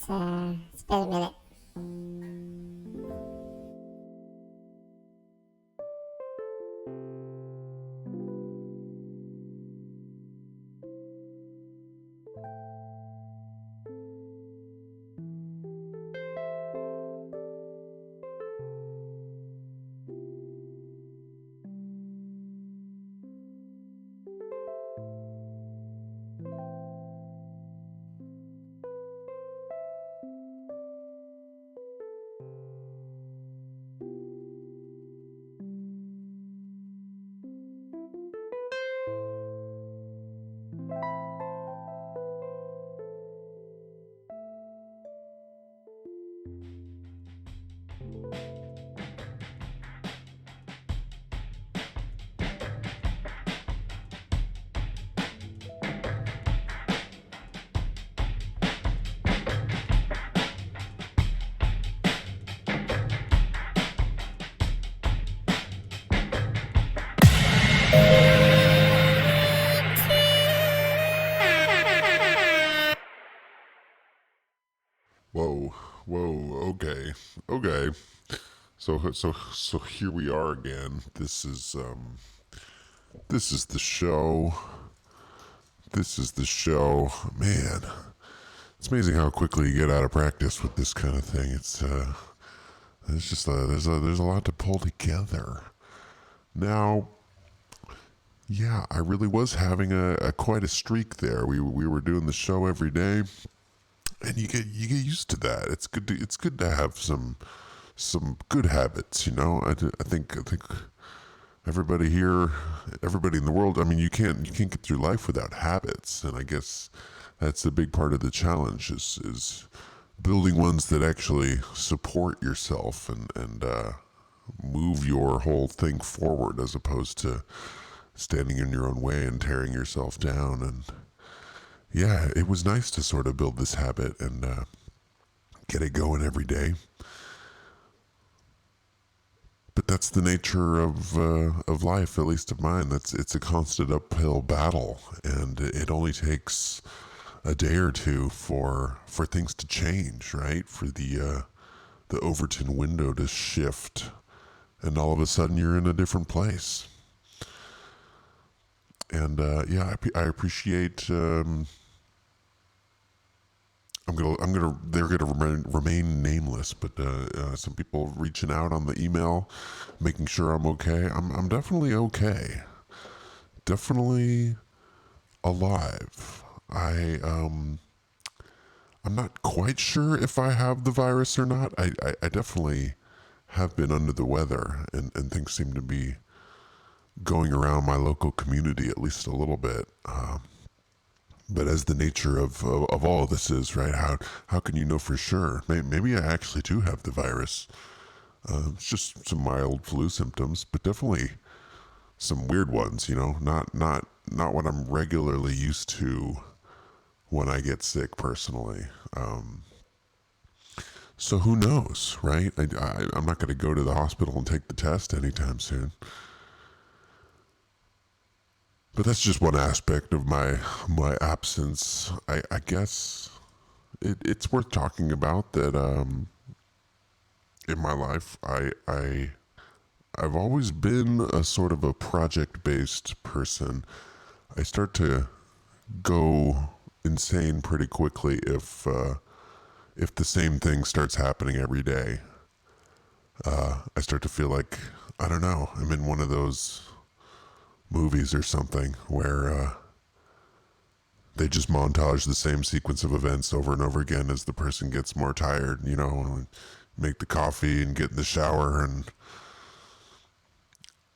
It's been a minute. Whoa, whoa, okay. So here we are again. This is the show. This is the show. Man, it's amazing how quickly you get out of practice with this kind of thing. There's a lot to pull together. Now, yeah, I really was having a quite a streak there. We were doing the show every day, and you get used to that. It's good to have some good habits. I think everybody in the world. I mean, you can't get through life without habits, and I guess that's a big part of the challenge is building ones that actually support yourself and move your whole thing forward, as opposed to standing in your own way and tearing yourself down. And yeah, it was nice to sort of build this habit and get it going every day. But that's the nature of life, at least of mine. It's a constant uphill battle, and it only takes a day or two for things to change, right? For the Overton window to shift, and all of a sudden you're in a different place. And yeah, I appreciate. They're gonna remain nameless, but some people reaching out on the email, making sure I'm okay. I'm definitely okay. Definitely alive. I'm not quite sure if I have the virus or not. I definitely have been under the weather, and things seem to be going around my local community at least a little bit. But as the nature of all of this is, right? How can you know for sure? Maybe I actually do have the virus. It's just some mild flu symptoms, but definitely some weird ones. Not what I'm regularly used to when I get sick personally. So who knows, right? I'm not going to go to the hospital and take the test anytime soon. But that's just one aspect of my absence. I guess it's worth talking about that. In my life, I've always been a sort of a project based person. I start to go insane pretty quickly if the same thing starts happening every day. I start to feel like, I don't know, I'm in one of those movies or something where they just montage the same sequence of events over and over again as the person gets more tired, and make the coffee and get in the shower. And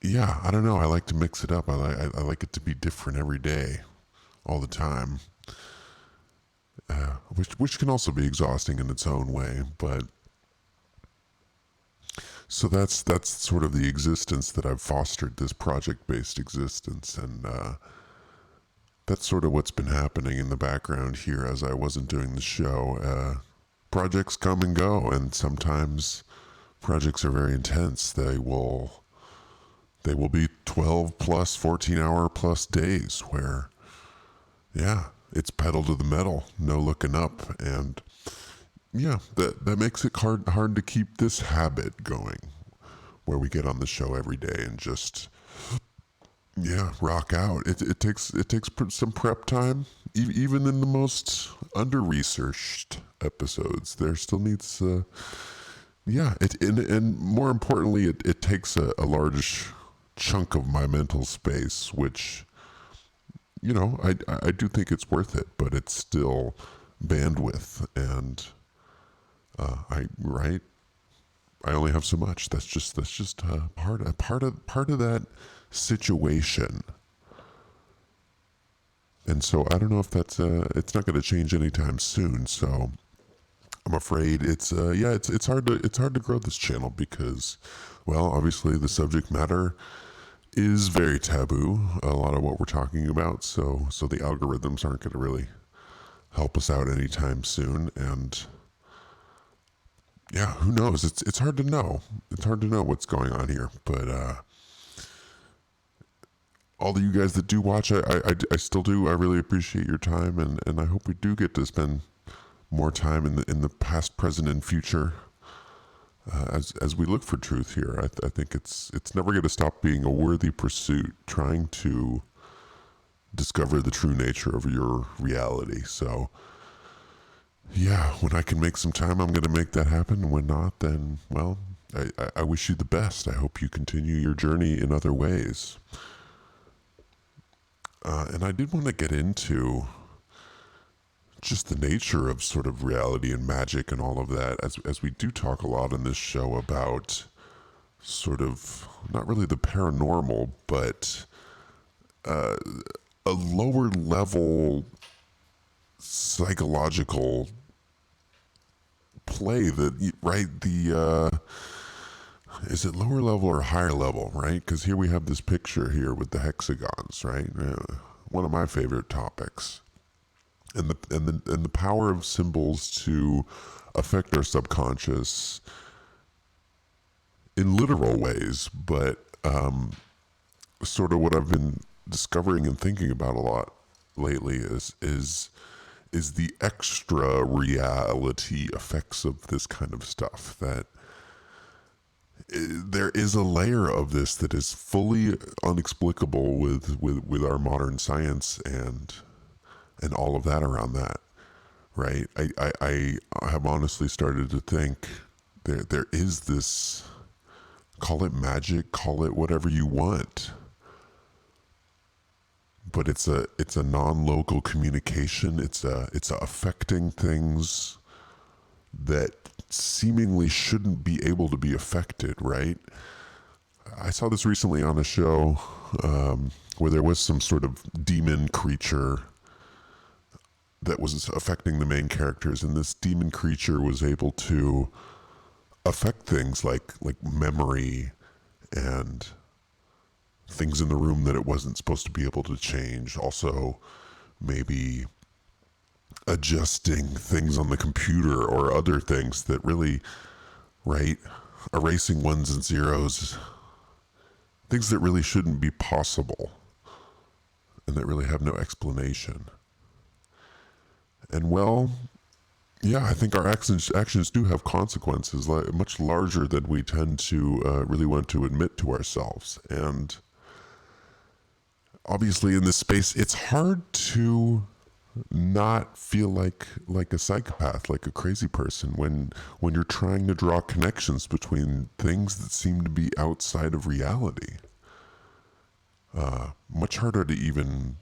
yeah, I don't know, I like to mix it up. I like it to be different every day, all the time, which can also be exhausting in its own way. But so that's sort of the existence that I've fostered, this project based existence. And that's sort of what's been happening in the background here as I wasn't doing the show. Projects come and go, and sometimes projects are very intense. They will be 12 plus 14-hour plus days where, yeah, it's pedal to the metal, no looking up. And yeah, that makes it hard to keep this habit going, where we get on the show every day and just rock out. It takes some prep time, even in the most under researched episodes. There still needs and more importantly, it takes a large chunk of my mental space, which I do think it's worth it, but it's still bandwidth, and I right. I only have so much. That's just part of that situation. And so I don't know if it's not going to change anytime soon. So I'm afraid it's hard to grow this channel because, well, obviously the subject matter is very taboo. A lot of what we're talking about. So the algorithms aren't going to really help us out anytime soon. And yeah, who knows? It's hard to know. It's hard to know what's going on here. But all of you guys that do watch, I still do. I really appreciate your time, and I hope we do get to spend more time in the past, present, and future as we look for truth here. I think it's never going to stop being a worthy pursuit, trying to discover the true nature of your reality. So yeah, when I can make some time, I'm going to make that happen. When not, then well, I wish you the best. I hope you continue your journey in other ways. And I did want to get into just the nature of sort of reality and magic and all of that, as we do talk a lot in this show about sort of not really the paranormal, but a lower level psychological play that right the is it lower level or higher level, right? Because here we have this picture here with the hexagons, right? One of my favorite topics, and the power of symbols to affect our subconscious in literal ways, but sort of what I've been discovering and thinking about a lot lately is the extra reality effects of this kind of stuff. That there is a layer of this that is fully inexplicable with our modern science and all of that around that, right? I have honestly started to think there is this, call it magic, call it whatever you want, but it's a non-local communication. It's affecting things that seemingly shouldn't be able to be affected, right? I saw this recently on a show where there was some sort of demon creature that was affecting the main characters, and this demon creature was able to affect things like memory and things in the room that it wasn't supposed to be able to change. Also, maybe adjusting things on the computer or other things that really, right, erasing ones and zeros, things that really shouldn't be possible and that really have no explanation. And well, yeah, I think our actions do have consequences, much larger than we tend to really want to admit to ourselves. And obviously, in this space, it's hard to not feel like a psychopath, like a crazy person, when you're trying to draw connections between things that seem to be outside of reality. Much harder to even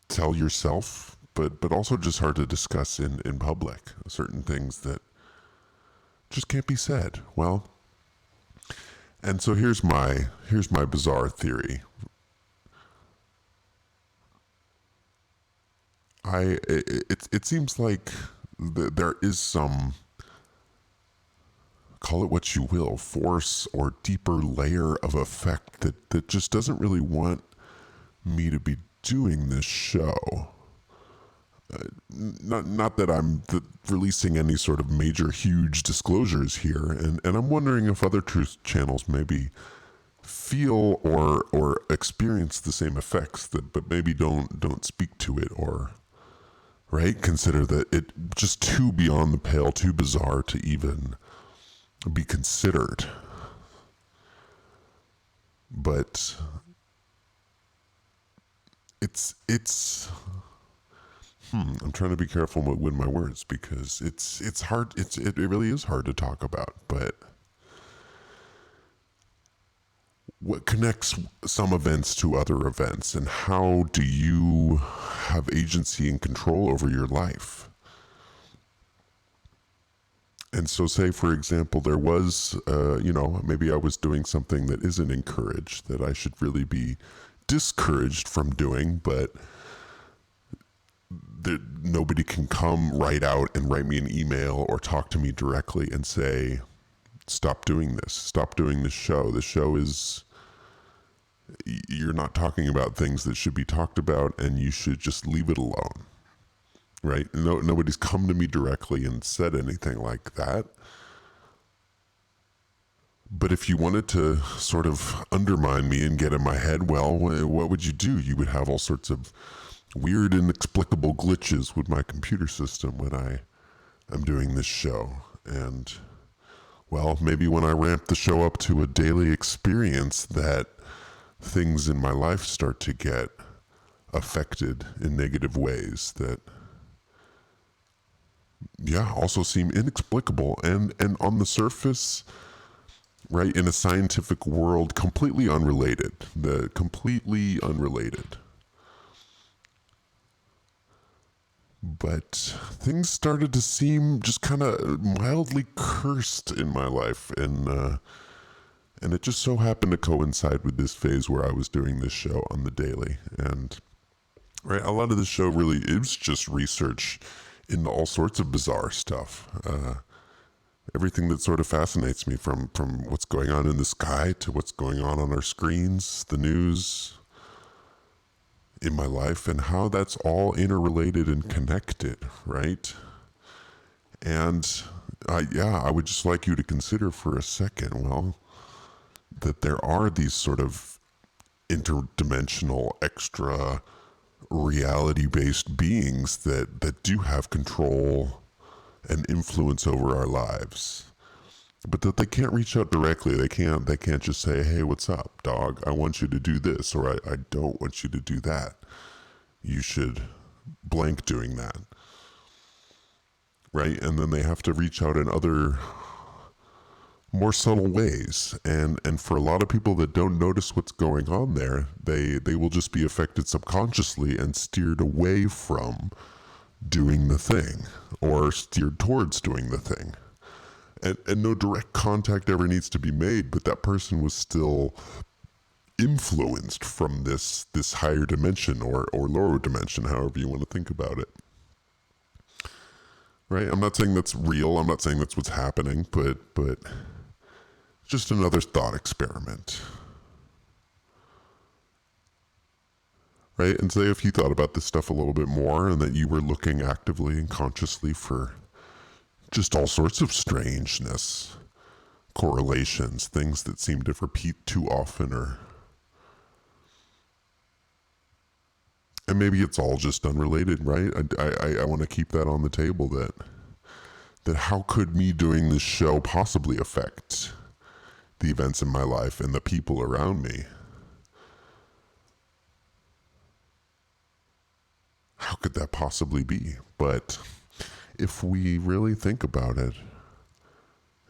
tell yourself, but also just hard to discuss in public. Certain things that just can't be said. Well, and so here's my bizarre theory. It seems like there is some, call it what you will, force or deeper layer of effect that just doesn't really want me to be doing this show. Not that I'm releasing any sort of major, huge disclosures here, and I'm wondering if other truth channels maybe feel or experience the same effects, but maybe don't speak to it or right? Consider that it just too beyond the pale, too bizarre to even be considered. But it's I'm trying to be careful with my words because it's hard. It really is hard to talk about. But what connects some events to other events, and how do you have agency and control over your life? And so, say for example, there was, maybe I was doing something that isn't encouraged, that I should really be discouraged from doing, but nobody can come right out and write me an email or talk to me directly and say, stop doing this, stop doing this show. The show is, you're not talking about things that should be talked about, and you should just leave it alone. Right? Nobody's come to me directly and said anything like that. But if you wanted to sort of undermine me and get in my head, well, what would you do? You would have all sorts of weird, inexplicable glitches with my computer system when I am doing this show. And, well, maybe when I ramp the show up to a daily experience, that things in my life start to get affected in negative ways that, also seem inexplicable and on the surface, right, in a scientific world, completely unrelated. Completely unrelated. But things started to seem just kind of mildly cursed in my life, and it just so happened to coincide with this phase where I was doing this show on the daily. And right, a lot of the show really is just research into all sorts of bizarre stuff. Everything that sort of fascinates me, from what's going on in the sky to what's going on our screens, the news, in my life, and how that's all interrelated and connected, right? And I would just like you to consider for a second, well, that there are these sort of interdimensional, extra reality-based beings that do have control and influence over our lives, but that they can't reach out directly. They can't just say, hey, what's up, dog? I want you to do this, or I don't want you to do that. You should blank doing that, right? And then they have to reach out in other more subtle ways. And for a lot of people that don't notice what's going on there, they will just be affected subconsciously and steered away from doing the thing, or steered towards doing the thing. And no direct contact ever needs to be made, but that person was still influenced from this higher dimension or lower dimension, however you want to think about it. Right? I'm not saying that's real. I'm not saying that's what's happening, but just another thought experiment. Right? And say if you thought about this stuff a little bit more, and that you were looking actively and consciously for just all sorts of strangeness, correlations, things that seem to repeat too often, and maybe it's all just unrelated, right? I want to keep that on the table, that how could me doing this show possibly affect the events in my life and the people around me? How could that possibly be? But if we really think about it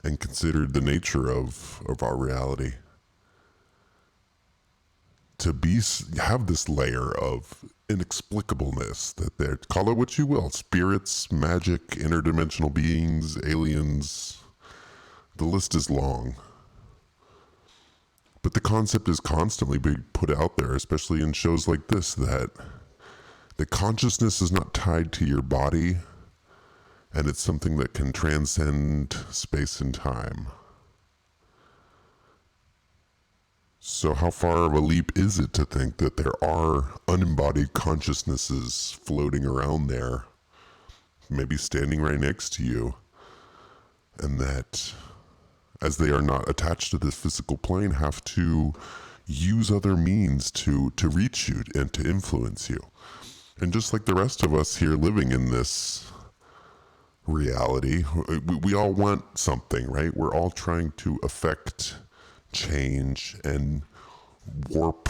and consider the nature of our reality, to have this layer of inexplicableness, that they're, call it what you will, spirits, magic, interdimensional beings, aliens, the list is long. But the concept is constantly being put out there, especially in shows like this, that the consciousness is not tied to your body, and it's something that can transcend space and time. So how far of a leap is it to think that there are unembodied consciousnesses floating around there, maybe standing right next to you, and that, as they are not attached to this physical plane, have to use other means to reach you and to influence you? And just like the rest of us here living in this reality, we all want something, right? We're all trying to affect change and warp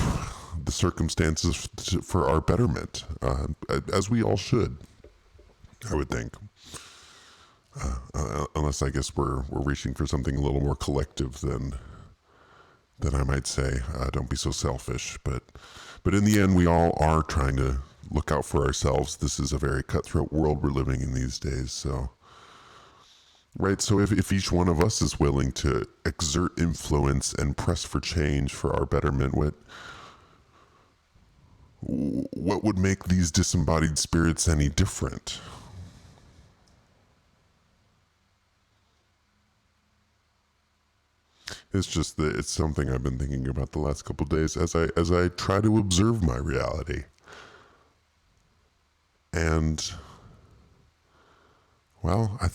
the circumstances for our betterment, as we all should, I would think. Unless I guess we're reaching for something a little more collective than I might say. Don't be so selfish, but in the end, we all are trying to look out for ourselves. This is a very cutthroat world we're living in these days. So, right. So if each one of us is willing to exert influence and press for change for our betterment, what would make these disembodied spirits any different? It's just that it's something I've been thinking about the last couple of days as I try to observe my reality. And well, I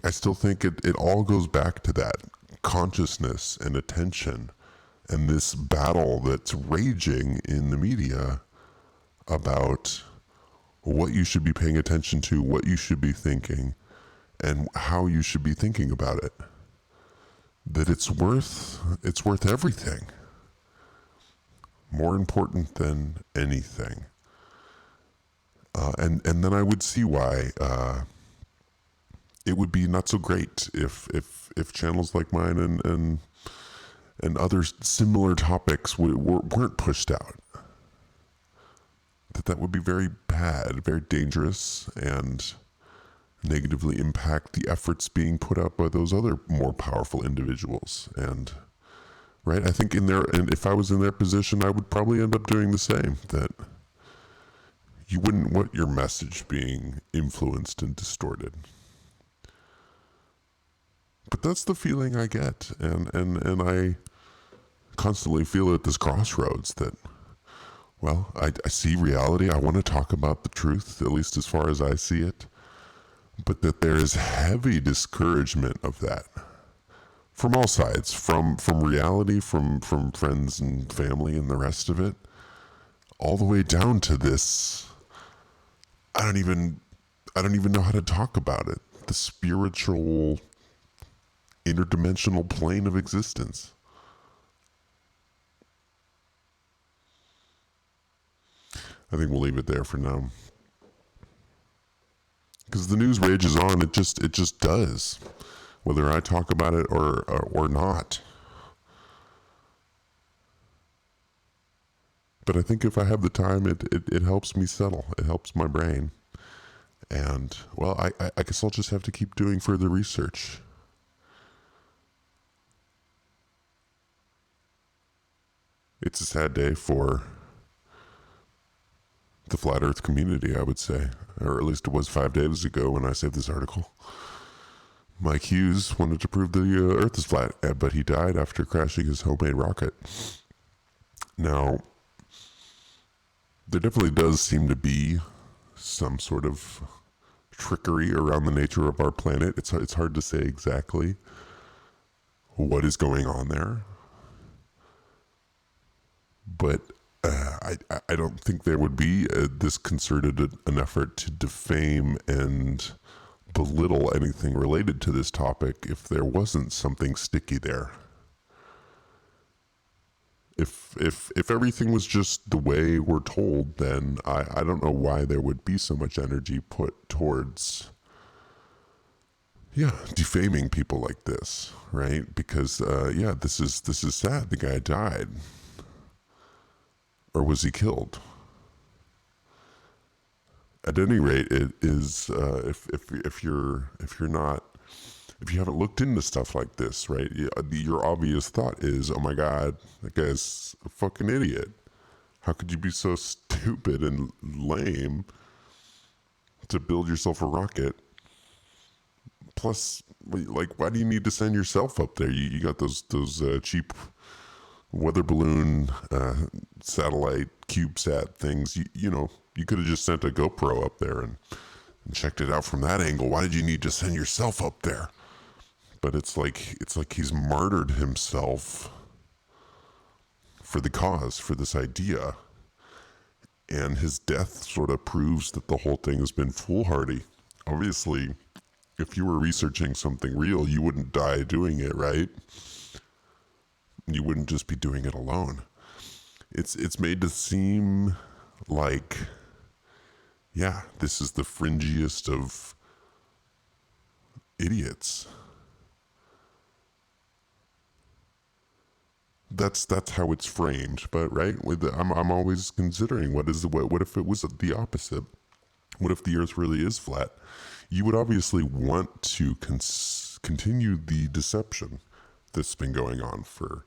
still think it all goes back to that consciousness and attention and this battle that's raging in the media about what you should be paying attention to, what you should be thinking, and how you should be thinking about it. That it's worth everything. More important than anything. And then I would see why it would be not so great if channels like mine and other similar topics weren't pushed out. That would be very bad, very dangerous, and negatively impact the efforts being put out by those other more powerful individuals. And right, I think and if I was in their position, I would probably end up doing the same. That you wouldn't want your message being influenced and distorted. But that's the feeling I get, and I constantly feel at this crossroads that, well, I see reality. I want to talk about the truth, at least as far as I see it, but that there is heavy discouragement of that from all sides, from reality, from friends and family and the rest of it, all the way down to this. I don't even know how to talk about it. The spiritual, interdimensional plane of existence. I think we'll leave it there for now. Because the news rages on, it just does, whether I talk about it or not. But I think if I have the time, it helps me settle. It helps my brain. And, well, I guess I'll just have to keep doing further research. It's a sad day for the flat earth community, I would say. Or at least it was 5 days ago when I saved this article. Mike Hughes wanted to prove the earth is flat, but he died after crashing his homemade rocket. Now, there definitely does seem to be some sort of trickery around the nature of our planet. It's hard to say exactly what is going on there. But I don't think there would be this concerted an effort to defame and belittle anything related to this topic if there wasn't something sticky there. If everything was just the way we're told, then I don't know why there would be so much energy put towards defaming people like this, right? Because this is sad. The guy died. Or was he killed? At any rate, it is if you haven't looked into stuff like this, right? Your obvious thought is, oh my God, that guy's a fucking idiot. How could you be so stupid and lame to build yourself a rocket? Plus, like, why do you need to send yourself up there? You got those cheap weather balloon, satellite, CubeSat things. You could have just sent a GoPro up there and checked it out from that angle. Why did you need to send yourself up there? But it's like he's martyred himself for the cause, for this idea. And his death sort of proves that the whole thing has been foolhardy. Obviously, if you were researching something real, you wouldn't die doing it, right? You wouldn't just be doing it alone. It's made to seem like, yeah, this is the fringiest of idiots. That's how it's framed, but right, I'm always considering what if it was the opposite? What if the Earth really is flat? You would obviously want to continue the deception that's been going on for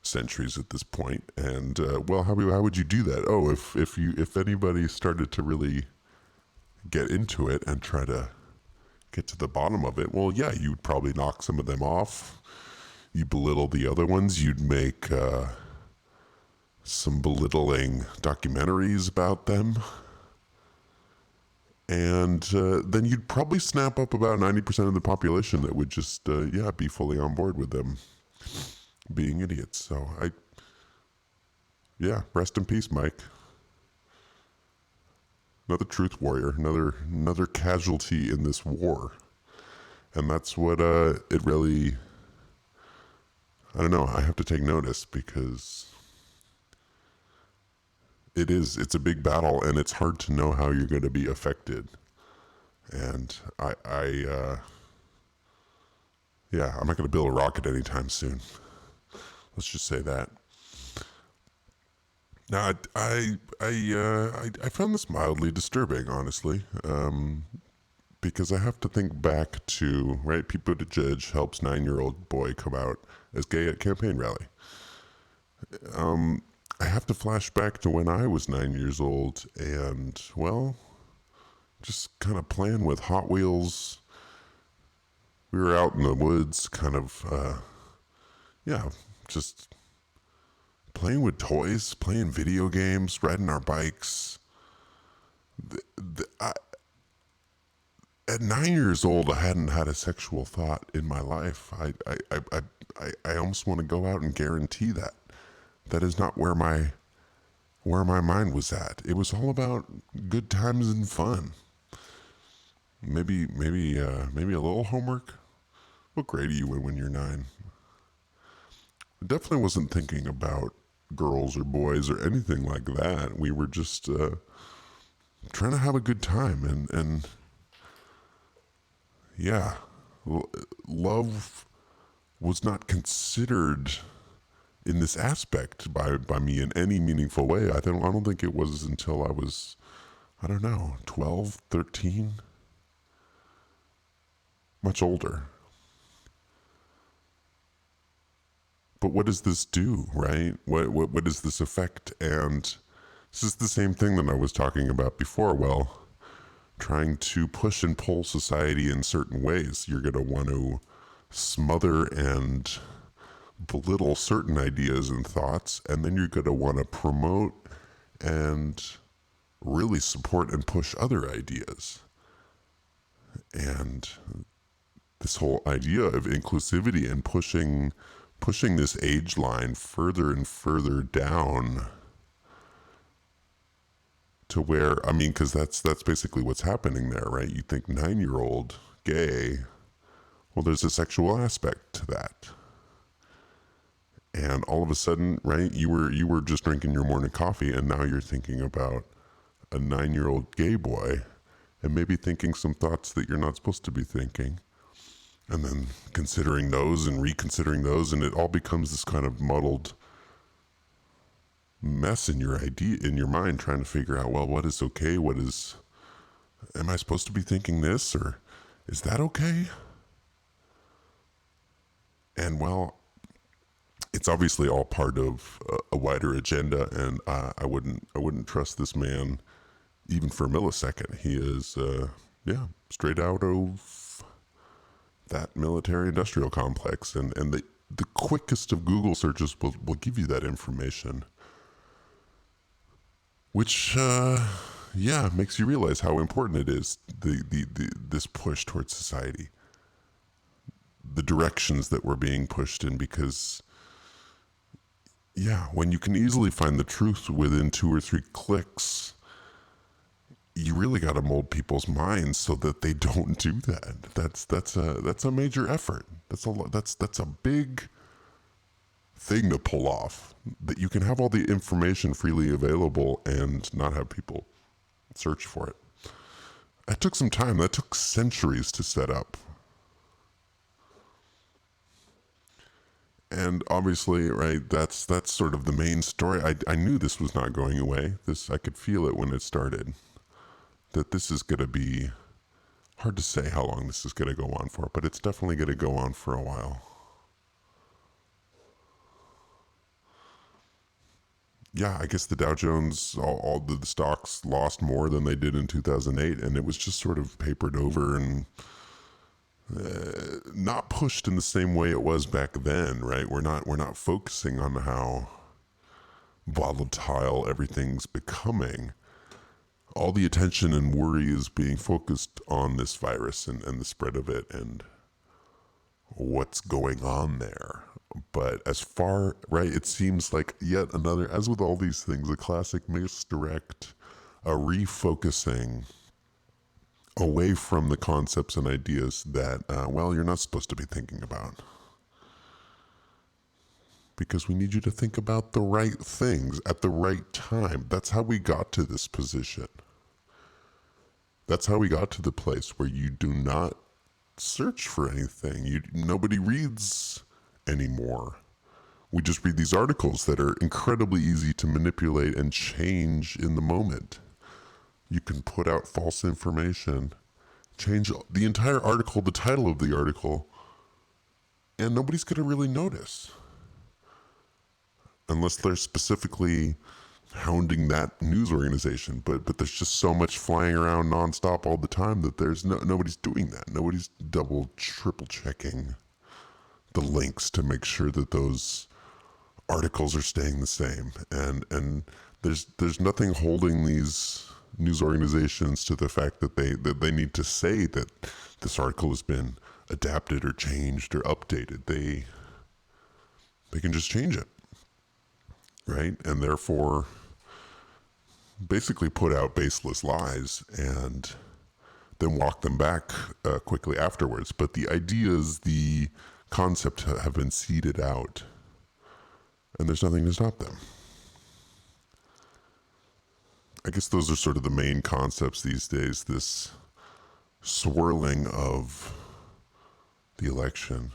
centuries at this point. And well, how would you do that? Oh, if anybody started to really get into it and try to get to the bottom of it, well, yeah, you'd probably knock some of them off. You belittle the other ones. You'd make some belittling documentaries about them. And then you'd probably snap up about 90% of the population that would just, be fully on board with them being idiots. So rest in peace, Mike. Another truth warrior, another casualty in this war. And that's what it really, I don't know, I have to take notice because it's a big battle and it's hard to know how you're going to be affected. And I'm not going to build a rocket anytime soon. Let's just say that. Now, I found this mildly disturbing, honestly, because I have to think back to, right, Pete Buttigieg helps 9-year-old boy come out as gay at campaign rally. I have to flash back to when I was 9 years old and, well, just kind of playing with Hot Wheels. We were out in the woods, kind of, just playing with toys, playing video games, riding our bikes. At 9 years old, I hadn't had a sexual thought in my life. I almost want to go out and guarantee that. That is not where my mind was at. It was all about good times and fun. Maybe a little homework. What grade are you in when you're 9? I definitely wasn't thinking about girls or boys or anything like that. We were just trying to have a good time and love was not considered in this aspect by me in any meaningful way. I don't think it was until I was, 12, 13, much older. But what does this do, right? What does this affect? And this is the same thing that I was talking about before. Well, trying to push and pull society in certain ways. You're going to want to smother and belittle certain ideas and thoughts, and then you're going to want to promote and really support and push other ideas. And this whole idea of inclusivity and pushing this age line further and further down to where, because that's basically what's happening there, right? You think 9-year-old gay, well, there's a sexual aspect to that. And all of a sudden, right, you were just drinking your morning coffee, and now you're thinking about a 9-year-old gay boy, and maybe thinking some thoughts that you're not supposed to be thinking, and then considering those and reconsidering those, and it all becomes this kind of muddled mess in your mind, trying to figure out, well, what is okay? Am I supposed to be thinking this, or is that okay? And well, it's obviously all part of a wider agenda, and I wouldn't trust this man even for a millisecond. He is, straight out of that military-industrial complex, and the quickest of Google searches will give you that information, which makes you realize how important it is, this push towards society, the directions that we're being pushed in, because when you can easily find the truth within 2 or 3 clicks you really got to mold people's minds so that they don't do that. That's a major effort. That's a big thing to pull off. That you can have all the information freely available and not have people search for it. That took some time. That took centuries to set up. And obviously, right, that's sort of the main story. I knew this was not going away. I could feel it when it started. That this is going to be hard to say how long this is going to go on for, but it's definitely going to go on for a while. Yeah, I guess the Dow Jones, all the stocks lost more than they did in 2008, and it was just sort of papered over and not pushed in the same way it was back then, right? We're not focusing on how volatile everything's becoming. All the attention and worry is being focused on this virus and the spread of it and what's going on there. But as far, right, it seems like yet another, as with all these things, a classic misdirect, a refocusing away from the concepts and ideas that, well, you're not supposed to be thinking about. Because we need you to think about the right things at the right time. That's how we got to this position. That's how we got to the place where you do not search for anything. Nobody reads anymore. We just read these articles that are incredibly easy to manipulate and change in the moment. You can put out false information, change the entire article, the title of the article, and nobody's going to really notice. Unless they're specifically hounding that news organization. But there's just so much flying around nonstop all the time that there's nobody's doing that. Nobody's double, triple checking the links to make sure that those articles are staying the same. And there's nothing holding these news organizations to the fact that they need to say that this article has been adapted or changed or updated. They can just change it, right? And therefore basically put out baseless lies and then walk them back quickly afterwards. But the ideas, the concept have been seeded out, and there's nothing to stop them. I guess those are sort of the main concepts these days, this swirling of the election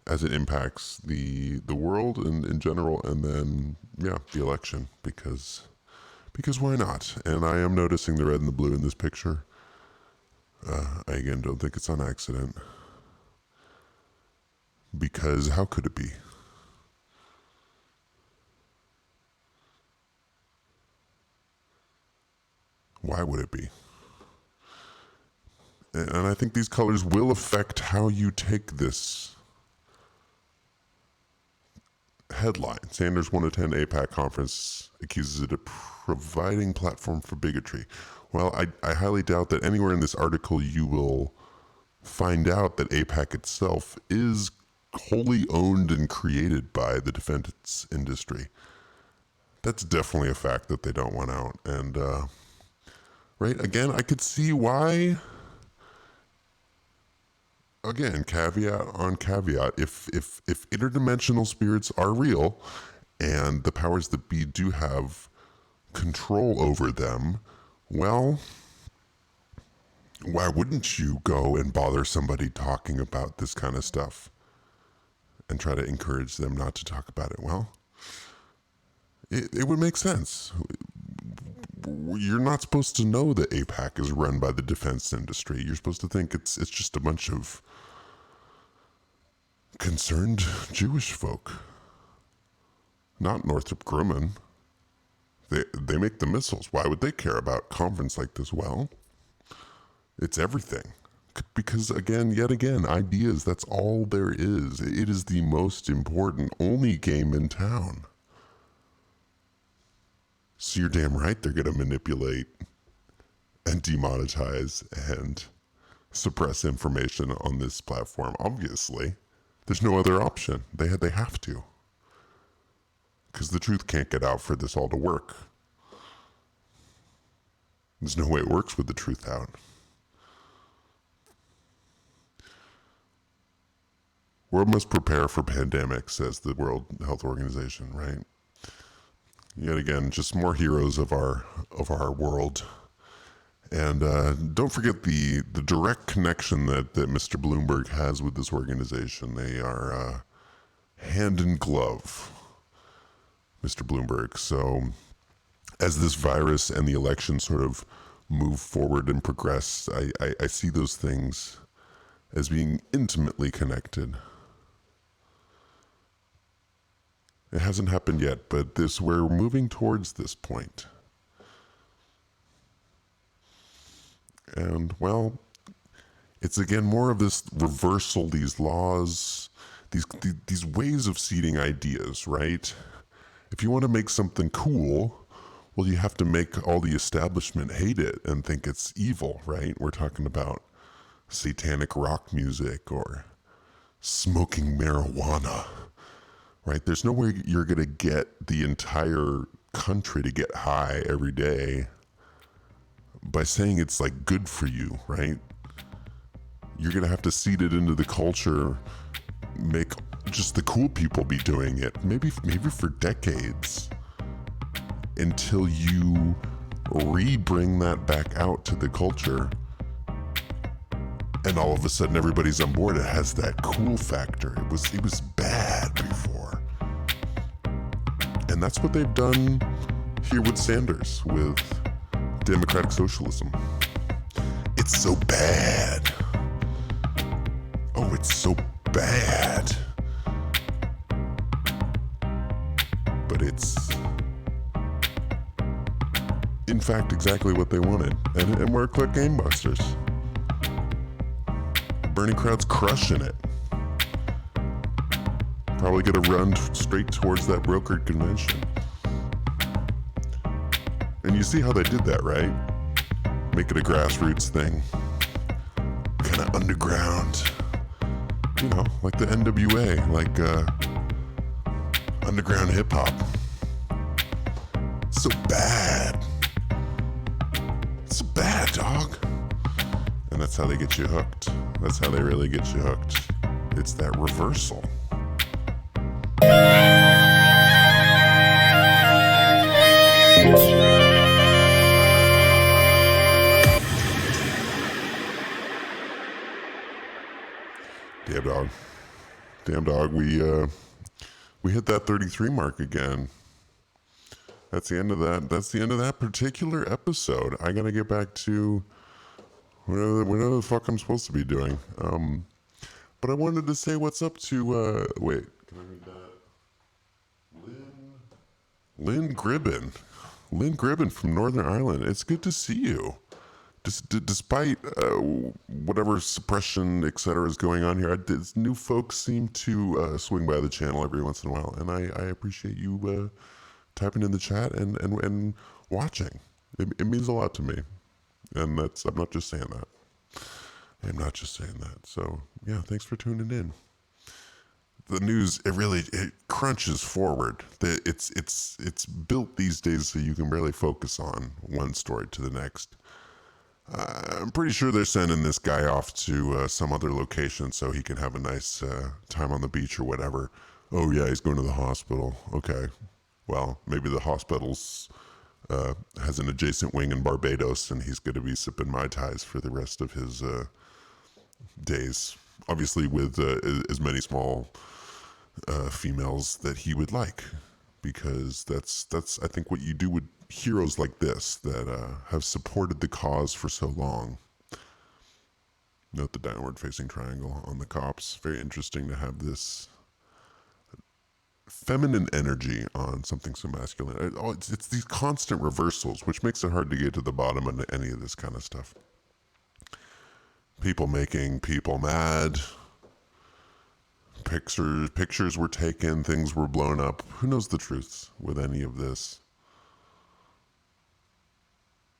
as it impacts the world in general, and then, yeah, the election, because why not? And I am noticing the red and the blue in this picture. I again don't think it's on accident, because how could it be? Why would it be? And I think these colors will affect how you take this headline. Sanders 1-10 APAC conference accuses it of providing platform for bigotry. Well, I highly doubt that anywhere in this article you will find out that APAC itself is wholly owned and created by the defense industry. That's definitely a fact that they don't want out. And, right, again, I could see why. Again, caveat on caveat. If interdimensional spirits are real and the powers that be do have control over them, well, why wouldn't you go and bother somebody talking about this kind of stuff and try to encourage them not to talk about it? Well, it would make sense. You're not supposed to know that APAC is run by the defense industry. You're supposed to think it's just a bunch of concerned Jewish folk, not Northrop Grumman. They make the missiles. Why would they care about a conference like this? Well, it's everything. Because yet again, ideas, that's all there is. It is the most important, only game in town. So you're damn right they're going to manipulate and demonetize and suppress information on this platform. Obviously, there's no other option. They have to. Because the truth can't get out for this all to work. There's no way it works with the truth out. World must prepare for pandemics, says the World Health Organization, right? Yet again, just more heroes of our world. And don't forget the direct connection that Mr. Bloomberg has with this organization. They are hand in glove, Mr. Bloomberg. So as this virus and the election sort of move forward and progress, I see those things as being intimately connected. It hasn't happened yet, but we're moving towards this point. And, well, it's again more of this reversal, these laws, these ways of seeding ideas, right? If you want to make something cool, well, you have to make all the establishment hate it and think it's evil, right? We're talking about satanic rock music or smoking marijuana, right? There's no way you're going to get the entire country to get high every day by saying it's like good for you, right? You're going to have to seed it into the culture, make just the cool people be doing it, maybe for decades, until you bring that back out to the culture. And all of a sudden everybody's on board. It has that cool factor. It was bad before. And that's what they've done here with Sanders, with democratic socialism. It's so bad. Oh, it's so bad. But it's, in fact, exactly what they wanted. And we're quick game busters. Bernie crowd's crushing it. Probably gonna run straight towards that brokered convention. And you see how they did that, right? Make it a grassroots thing. Kind of underground. You know, like the NWA, like underground hip hop. So bad. It's so bad, dog. And that's how they get you hooked. That's how they really get you hooked. It's that reversal. Damn dog. We hit that 33 mark again. That's the end of that. That's the end of that particular episode. I gotta get back to whatever the fuck I'm supposed to be doing. But I wanted to say what's up to, wait, can I read that? Lynn Gribben. Lynn Gribben from Northern Ireland. It's good to see you. Despite whatever suppression, etc., is going on here, new folks seem to swing by the channel every once in a while, and I appreciate you typing in the chat and watching. It means a lot to me, and I'm not just saying that. I'm not just saying that. So yeah, thanks for tuning in. The news, it crunches forward. It's built these days so you can barely focus on one story to the next. I'm pretty sure they're sending this guy off to some other location so he can have a nice time on the beach or whatever. Oh yeah, he's going to the hospital. Okay, well, maybe the hospital's has an adjacent wing in Barbados, and he's going to be sipping Mai Tais for the rest of his days. Obviously with as many small females that he would like, because that's I think what you do with heroes like this that have supported the cause for so long. Note the downward facing triangle on the cops. Very interesting to have this feminine energy on something so masculine. It's these constant reversals, which makes it hard to get to the bottom of any of this kind of stuff. People making people mad. Pictures were taken, things were blown up. Who knows the truth with any of this?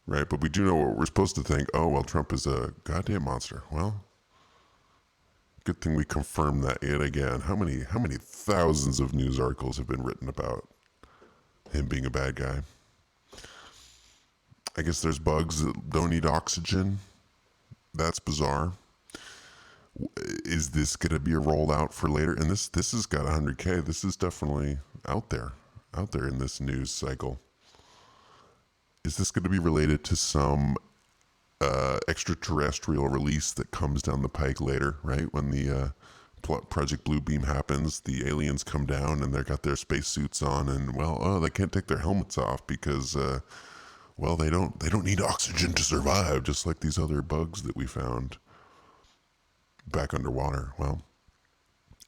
Right, but we do know what we're supposed to think. Oh, well, Trump is a goddamn monster. Well, good thing we confirmed that yet again. How many thousands of news articles have been written about him being a bad guy? I guess there's bugs that don't need oxygen. That's bizarre. Is this going to be a rollout for later? And this has got 100K. This is definitely out there in this news cycle. Is this going to be related to some extraterrestrial release that comes down the pike later, right? When the Project Bluebeam happens, the aliens come down and they've got their spacesuits on, and they can't take their helmets off because they don't need oxygen to survive, just like these other bugs that we found back underwater. Well,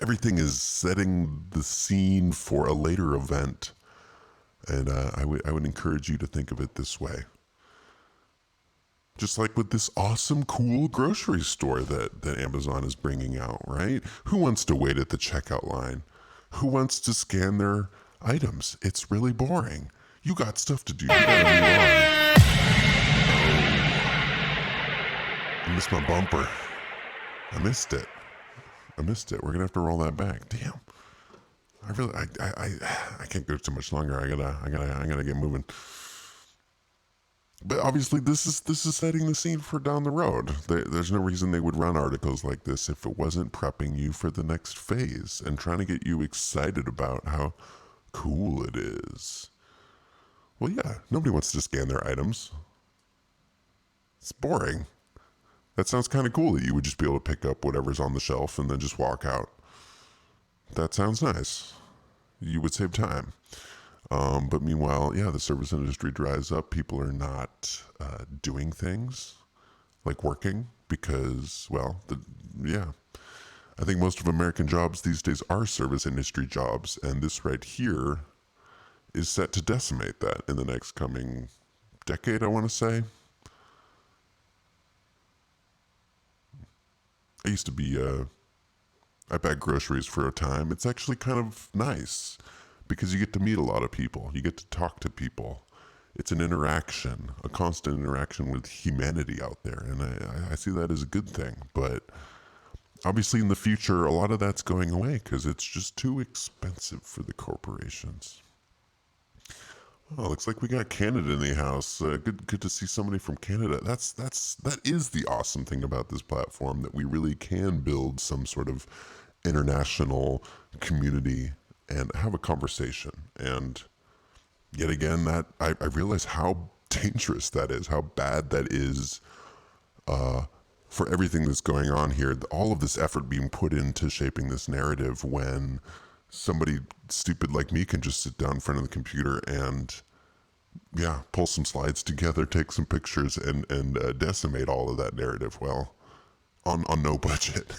everything is setting the scene for a later event, and I would encourage you to think of it this way. Just like with this awesome, cool grocery store that Amazon is bringing out, right? Who wants to wait at the checkout line? Who wants to scan their items? It's really boring. You got stuff to do. You gotta move on. I missed my bumper. I missed it. We're gonna have to roll that back. Damn. I can't go too much longer. I gotta get moving. But obviously, this is setting the scene for down the road. There's no reason they would run articles like this if it wasn't prepping you for the next phase and trying to get you excited about how cool it is. Well, yeah, nobody wants to scan their items. It's boring. That sounds kind of cool that you would just be able to pick up whatever's on the shelf and then just walk out. That sounds nice. You would save time. But meanwhile, the service industry dries up. People are not doing things like working because, I think most of American jobs these days are service industry jobs, and this right here is set to decimate that in the next coming decade, I want to say. I used to be, I bagged groceries for a time. It's actually kind of nice because you get to meet a lot of people. You get to talk to people. It's an interaction, a constant interaction with humanity out there. And I see that as a good thing. But obviously in the future, a lot of that's going away because it's just too expensive for the corporations. Oh, looks like we got Canada in the house. Good to see somebody from Canada. That is the awesome thing about this platform, that we really can build some sort of international community and have a conversation. And yet again, that I realize how dangerous that is, how bad that is for everything that's going on here. All of this effort being put into shaping this narrative when somebody stupid like me can just sit down in front of the computer and pull some slides together, take some pictures, and decimate all of that narrative. Well, on no budget.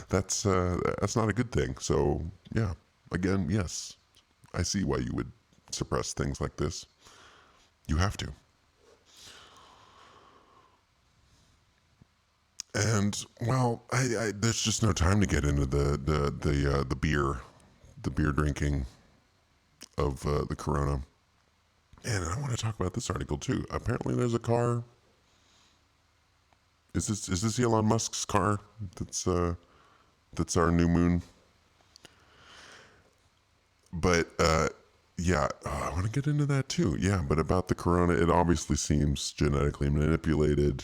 That's not a good thing. So again, yes, I see why you would suppress things like this. You have to. And there's just no time to get into the beer drinking of the corona. And I want to talk about this article too. Apparently, there's a car. Is this Elon Musk's car? That's our new moon. But I want to get into that too. Yeah, but about the corona, it obviously seems genetically manipulated,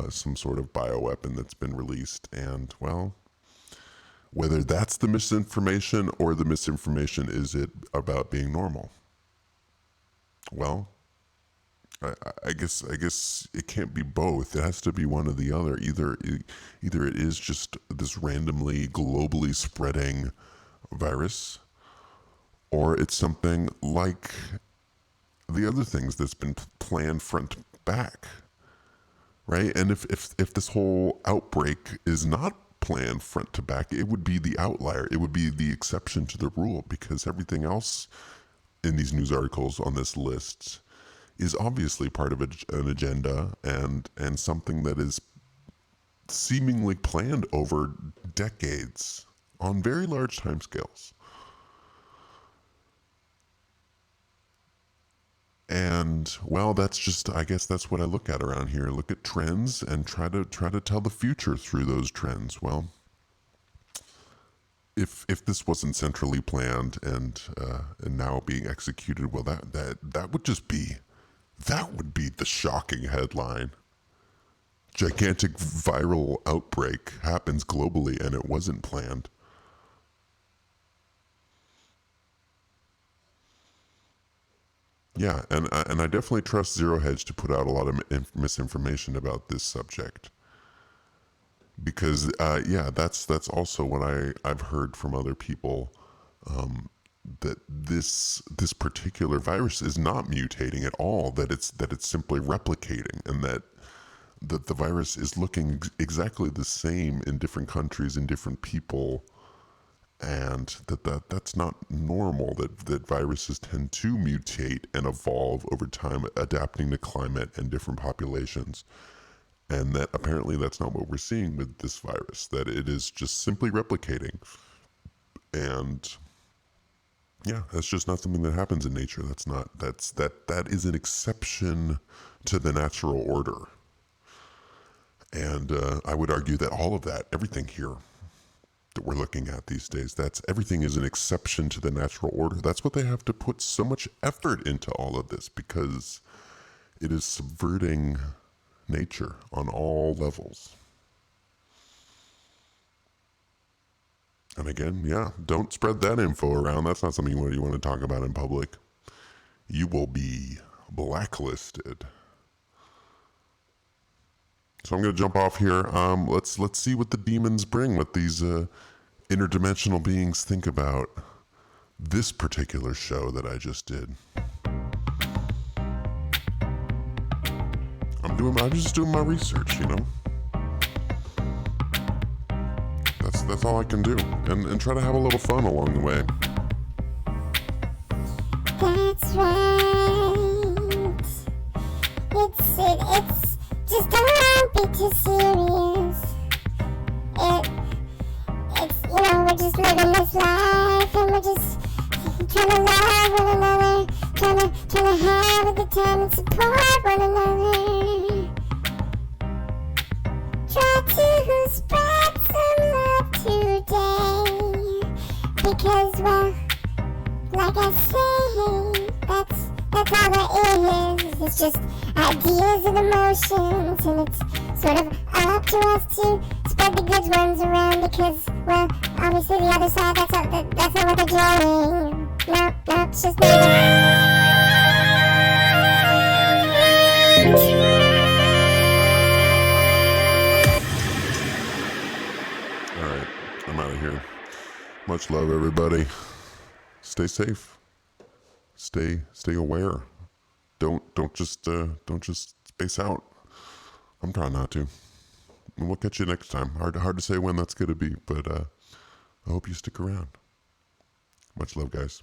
some sort of bioweapon that's been released. And whether that's the misinformation or the misinformation is it about being normal? Well, I guess it can't be both. It has to be one or the other. Either it is just this randomly globally spreading virus, or it's something like the other things that's been planned front to back, right? And if this whole outbreak is not planned front to back, it would be the outlier. It would be the exception to the rule, because everything else in these news articles on this list is obviously part of an agenda and something that is seemingly planned over decades on very large timescales. And that's just, I guess that's what I look at around here. Look at trends and try to tell the future through those trends. Well, if this wasn't centrally planned and now being executed, that would just be That would be the shocking headline. Gigantic viral outbreak happens globally and it wasn't planned. Yeah, and I definitely trust Zero Hedge to put out a lot of misinformation about this subject because yeah, that's also what I've heard from other people, that this particular virus is not mutating at all, that it's simply replicating, and that the virus is looking exactly the same in different countries and different people, and that's not normal, that viruses tend to mutate and evolve over time, adapting to climate and different populations, and that apparently that's not what we're seeing with this virus, that it is just simply replicating. And yeah, that's just not something that happens in nature. That is an exception to the natural order. And I would argue that all of that, everything here that we're looking at these days, that's everything is an exception to the natural order. That's what they have to put so much effort into all of this, because it is subverting nature on all levels. And again, yeah, don't spread that info around. That's not something you want to talk about in public. You will be blacklisted. So I'm going to jump off here. Let's see what the demons bring, what these interdimensional beings think about this particular show that I just did. I'm just doing my research, you know. That's all I can do, and try to have a little fun along the way. That's right. It's just don't be too serious. It's we're just living this life, and we're just trying to love one another, trying to have a good time and support one another. Try to spread some love today, because well, like I say, that's all there is. It's just ideas and emotions, and it's sort of up to us to spread the good ones around, because, well, obviously the other side, that's not what they're doing. No, it's just not. Alright, I'm out of here. Much love, everybody. Stay safe. Stay aware. Don't just space out. I'm trying not to. And we'll catch you next time. Hard to say when that's gonna be, but I hope you stick around. Much love, guys.